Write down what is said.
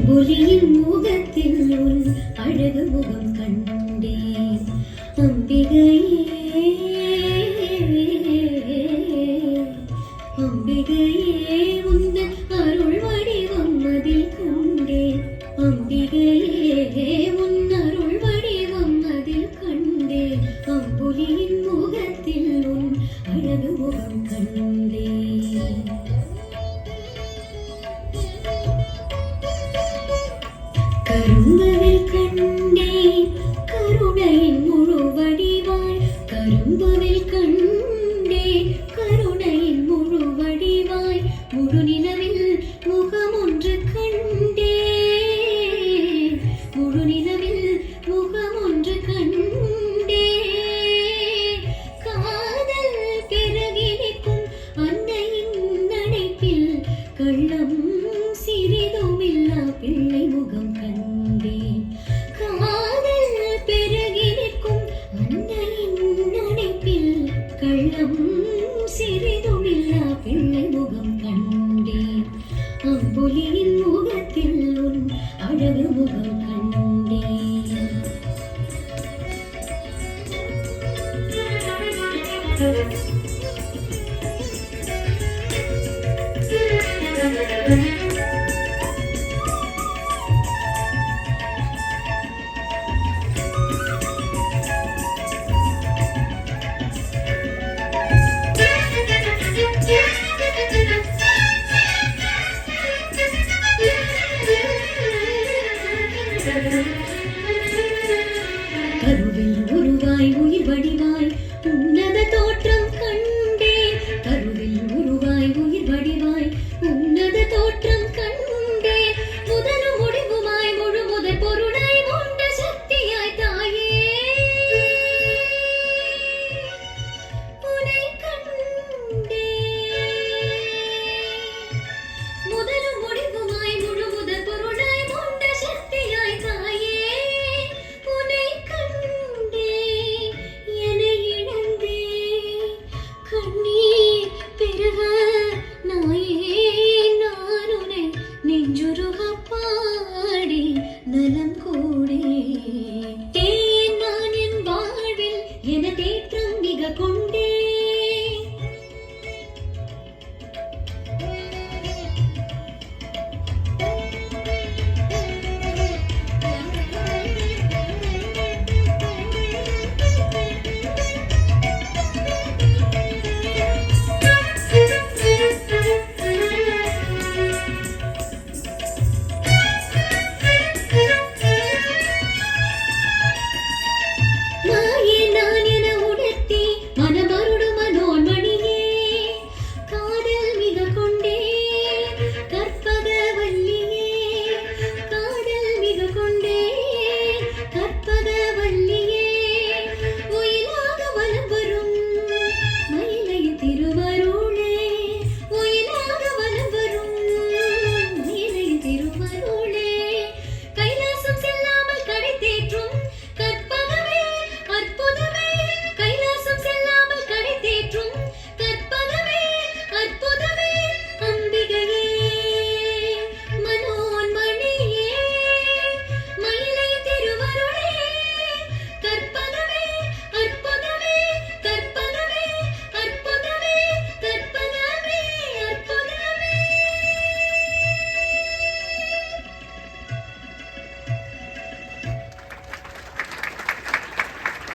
அம்புலியின் முகத்தில் உன் அழகு முகம் கண்டேன் அம்பிகையே அம்பிகையே உந்தன் அருள் வடிவம் அதில் கண்டேன் அம்பிகையே உன் அருள் வடிவம் அதில் கண்டேன் அம்புலியின் முகத்தில் உன் அழகு முகம் கண்டேன் கரும்புவில் கண்டேன் கருணையின் முழு வடிவாய் கரும்புவில் கண்டேன் கருணையின் முழு வடிவாய் முழு நிலவில் முகம் ஒன்று கண்டேன் முழு நிலவில் முகம் ஒன்று கண்டேன் காதல் பிறகினிக்கும் அன்னையின் நனைப்பில் கள்ளம் சிறிதுமில்லா பிள்ளை முகம் கண்டேன் காதல் பெருகினிக்கும் அன்னையின் நனைப்பில் கள்ளம் சிறிதுமில்லா பிள்ளை முகம் கண்டேன் அம்புலியின் முகத்தில் உன் அழகு முகம் கண்டேன் Thank you.